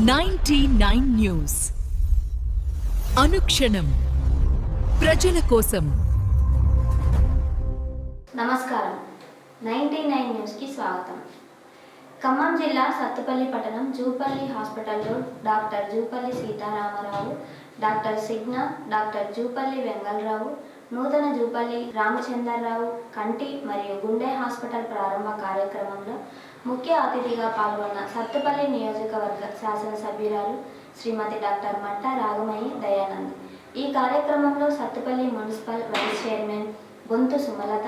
99 news అనుక్షణం ప్రజల కోసం. నమస్కారం. 99 న్యూస్ కి స్వాగతం. ఖమ్మం జిల్లా సత్తుపల్లి పట్టణం జూపల్లి హాస్పిటల్లో doctor Jupally Sitarama Rao, doctor Cigna, doctor Jupally Vengala Rao, నూతన జూపల్లి రామచంద్రరావు కంటి మరియు గుండె హాస్పిటల్ ప్రారంభ కార్యక్రమంలో ముఖ్య అతిథిగా పాల్గొన్న సత్తుపల్లి నియోజకవర్గ శాసనసభ్యురాలు శ్రీమతి డాక్టర్ మట్టా రాగమయ్యి దయానంద్. ఈ కార్యక్రమంలో Sathupalli municipal vice chairman Bonthu Sumalatha,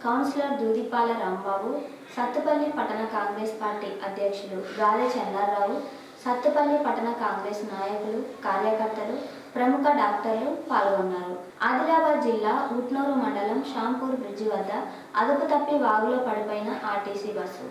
councillor Dudipala Rambabu, Sathupalli పట్టణ కాంగ్రెస్ పార్టీ అధ్యక్షులు గాదె చంద్రరావు, సత్తుపల్లి పట్టణ కాంగ్రెస్ నాయకులు, కార్యకర్తలు, ప్రముఖ డాక్టర్లు పాల్గొన్నారు. ఆదిలాబాద్ జిల్లా ఉట్నూరు మండలం షాంపూర్ బ్రిడ్జి వద్ద అదుపు తప్పి వాగులో పడిపోయిన ఆర్టీసీ బస్సు.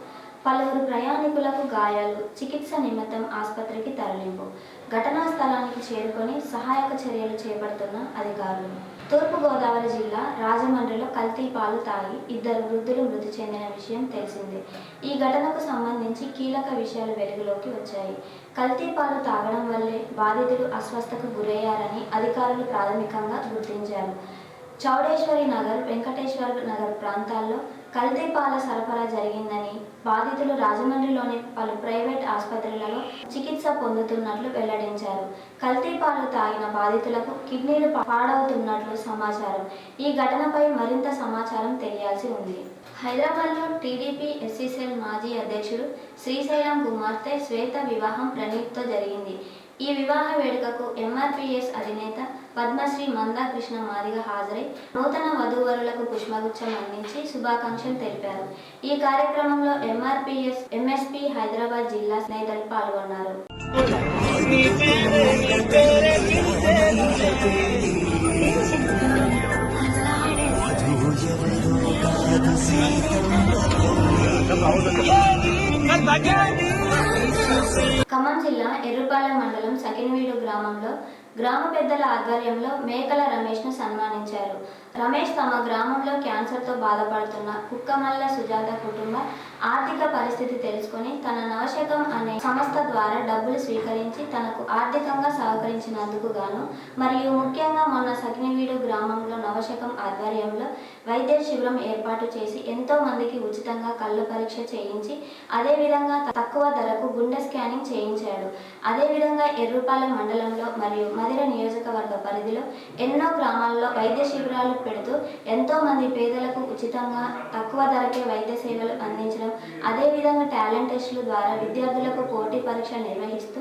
పలువురు ప్రయాణికులకు గాయాలు, చికిత్స నిమిత్తం ఆసుపత్రికి తరలింపు. ఘటనా స్థలానికి చేరుకొని సహాయక చర్యలు చేపడుతున్న అధికారులు. తూర్పుగోదావరి జిల్లా రాజమండ్రిలో కల్తీ పాలు తాగి 2 వృద్ధులు మృతి చెందిన విషయం తెలిసిందే. ఈ ఘటనకు సంబంధించి కీలక విషయాలు వెలుగులోకి వచ్చాయి. కల్తీ పాలు తాగడం వల్లే బాధితులు అస్వస్థతకు గురయ్యారని అధికారులు ప్రాథమికంగా గుర్తించారు. చౌడేశ్వరి నగర్, వెంకటేశ్వర నగర్ ప్రాంతాల్లో కల్తీ పాల సరఫరా జరిగిందని, బాధితులు రాజమండ్రిలోని పలు ప్రైవేట్ ఆసుపత్రులలో చికిత్స పొందుతున్నట్లు వెల్లడించారు. కల్తీ పాలు తాగిన బాధితులకు కిడ్నీలు పాడవుతున్నట్లు సమాచారం. ఈ ఘటనపై మరింత సమాచారం తెలియాల్సి ఉంది. హైదరాబాద్లో టీడీపీ ఎస్సీసెల్ మాజీ అధ్యక్షుడు శ్రీశైలం కుమార్తె శ్వేత వివాహం ప్రణీత్తో జరిగింది. ఈ వివాహ వేడుకకు ఎంఆర్పీఎస్ అధినేత పద్మశ్రీ మందాకృష్ణ మాదిగ హాజరై నూతన వధూవరులకు పుష్పగుచ్చం అందించి శుభాకాంక్షలు తెలిపారు. ఈ కార్యక్రమంలో ఎంఆర్పీఎస్ ఎంఎస్పీ హైదరాబాద్ జిల్లా నేతలు పాల్గొన్నారు. ఖమ్మం జిల్లా ఎర్రుపాలెం మండలం సకినవీడు గ్రామంలో గ్రామ పెద్దల ఆధ్వర్యంలో మేకల రమేష్ను సన్మానించారు. రమేష్ తమ గ్రామంలో క్యాన్సర్తో బాధపడుతున్న కుక్కమల్ల సుజాత కుటుంబ ఆర్థిక పరిస్థితి తెలుసుకొని తన నవశకం అనే సంస్థ ద్వారా డబ్బులు స్వీకరించి తనకు ఆర్థికంగా సహకరించినందుకు గాను మరియు ముఖ్యంగా మొన్న సకినవీడు గ్రామంలో నవశకం ఆధ్వర్యంలో వైద్య శిబిరం ఏర్పాటు చేసి ఎంతో మందికి ఉచితంగా కళ్ళు పరీక్ష చేయించి అదేవిధంగా తక్కువ ధరకు గుండె స్కానింగ్ చేయించాడు. అదేవిధంగా ఎర్రుపాలెం మండలంలో మరియు మదిర నియోజకవర్గ పరిధిలో ఎన్నో గ్రామాల్లో వైద్య శిబిరాలు పెడుతూ ఎంతో మంది పేదలకు ఉచితంగా తక్కువ ధరకే వైద్య సేవలు అందించడం, అదేవిధంగా టాలెంట్ టెస్టుల ద్వారా విద్యార్థులకు పోటీ పరీక్ష నిర్వహిస్తూ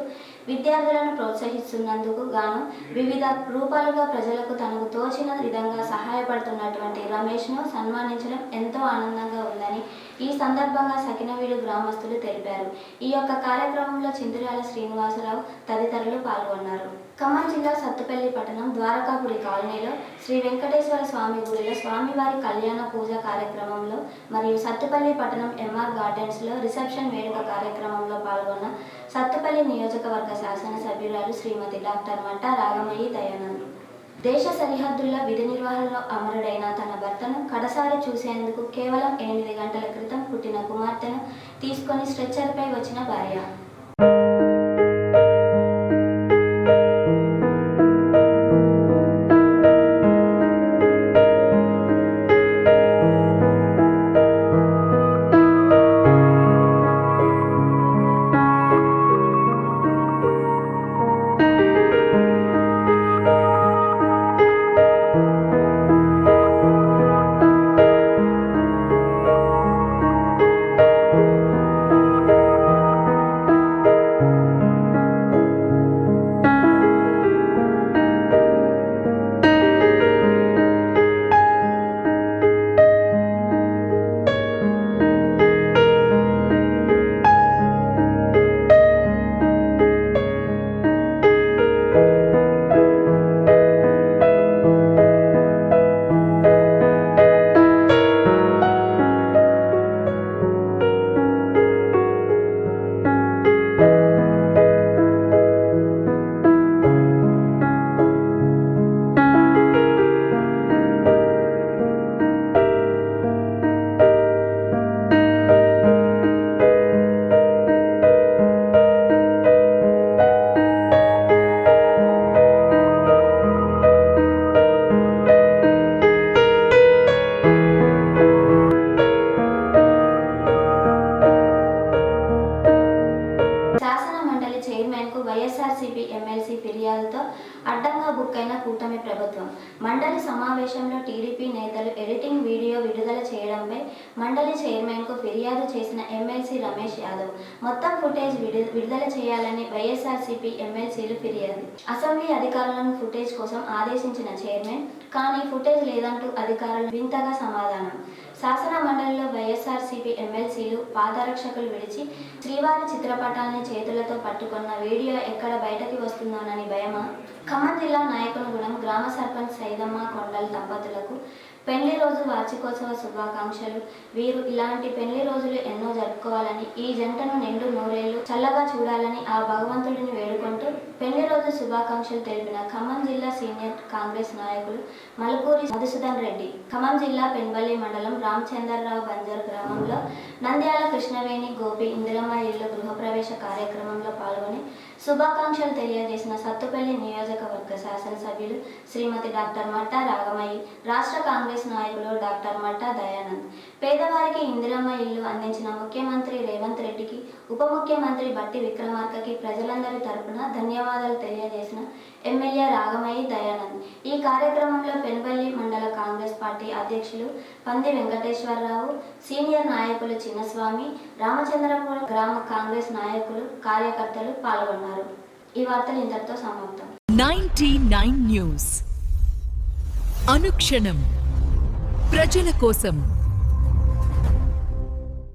విద్యార్థులను ప్రోత్సహిస్తున్నందుకు గాను వివిధ రూపాలుగా ప్రజలకు తనకు తోచిన విధంగా సహాయపడుతున్నటువంటి రమేష్ను సన్మానించడం ఎంతో ఆనందంగా ఉందని ఈ సందర్భంగా సకినవీడు గ్రామస్తులు తెలిపారు. ఈ యొక్క కార్యక్రమంలో చింతిర్యాల శ్రీనివాసరావు తదితరులు పాల్గొన్నారు. ఖమ్మం జిల్లా సత్తుపల్లి పట్టణం ద్వారకాపురి కాలనీలో శ్రీ వెంకటేశ్వర స్వామి గుడిలో స్వామివారి కళ్యాణ పూజ కార్యక్రమంలో మరియు సత్తుపల్లి పట్టణం ఎంఆర్ గార్డెన్స్లో రిసెప్షన్ వేడుక కార్యక్రమంలో పాల్గొన్న సత్తుపల్లి నియోజకవర్గ శాసనసభ్యురాలు శ్రీమతి డాక్టర్ మట్టా రాగమయ్యి దయానంద్. దేశ సరిహద్దుల్లో విధి నిర్వహణలో అమరుడైన తన భర్తను కడసారి చూసేందుకు కేవలం 8 గంటల క్రితం పుట్టిన కుమార్తెను తీసుకొని స్ట్రెచ్చర్పై వచ్చిన భార్య. చైర్మన్కు వైఎస్ఆర్సీపీ ఎమ్మెల్సీ ఫిర్యాదుతో అడ్డంగా బుక్ అయిన కూటమి ప్రభుత్వం. మండలి సమావేశంలో టీడీపీ నేతలు ఎడిటింగ్ వీడియో విడుదల చేయడంపై మండలి చైర్మన్కు ఫిర్యాదు చేసిన ఎమ్మెల్సీ రమేష్ యాదవ్. మొత్తం ఫుటేజ్ విడుదల చేయాలని వైఎస్ఆర్సీపీ ఎమ్మెల్సీలు ఫిర్యాదు. అసెంబ్లీ అధికారులను ఫుటేజ్ కోసం ఆదేశించిన చైర్మన్ కానీ ఫుటేజ్ లేదంటూ అధికారులు వింతగా సమాధానం. శాసన మండలిలో వైఎస్ఆర్సీపీ ఎమ్మెల్సీలు పాదరక్షకులు విడిచి శ్రీవారి చిత్రపటాన్ని చేతులతో పట్టుకున్న వీడియో ఎక్కడ బయటకి వస్తుందోనని భయమా? ఖమ్మం జిల్లా నాయకునిగూడెం గ్రామ సర్పంచ్ సైదమ్మ కొండల్ దంపతులకు పెళ్లి రోజు వార్షికోత్సవ శుభాకాంక్షలు. వీరు ఇలాంటి పెళ్లి రోజులు ఎన్నో జరుపుకోవాలని, ఈ జంటను నిండు నూరేళ్లు చల్లగా చూడాలని ఆ భగవంతుడిని వేడుకుంటూ పెళ్లి రోజు శుభాకాంక్షలు తెలిపిన ఖమ్మం జిల్లా సీనియర్ కాంగ్రెస్ నాయకులు మలుకూరి మధుసూదన్ రెడ్డి. ఖమ్మం జిల్లా పెన్బల్లి మండలం రామచంద్రరావు బంజర్ గ్రామంలో నంద్యాల కృష్ణవేణి గోపి ఇందిరమ్మ ఇల్లు గృహప్రవేశ కార్యక్రమంలో పాల్గొని శుభాకాంక్షలు తెలియజేసిన సత్తుపల్లి నియోజకవర్గ శాసనసభ్యులు శ్రీమతి డాక్టర్ మట్టా రాగమయ్యి, రాష్ట్ర కాంగ్రెస్ నాయకులు డాక్టర్ మట్టా దయానంద్. పేదవారికి ఇందిరమ్మ ఇల్లు అందించిన ముఖ్యమంత్రి రేవంత్ రెడ్డికి, ఉప ముఖ్యమంత్రి బట్టి విక్రమార్కకి ప్రజలందరి తరపున ధన్యవాదాలు తెలియజేసిన ఎమ్మెల్యే రాగమయ్యి దయానంద్. ఈ కార్యక్రమంలో పెన్బల్లి మండల కాంగ్రెస్ పార్టీ అధ్యక్షులు పంది వెంకటేశ్వరరావు, సీనియర్ నాయకులు చిన్నస్వామి, రామచంద్రపురం గ్రామ కాంగ్రెస్ నాయకులు, కార్యకర్తలు పాల్గొన్నారు. ఈ వార్తలు ఇంతటితో సమాప్తం. 99 న్యూస్ అనుక్షణం ప్రజల కోసం.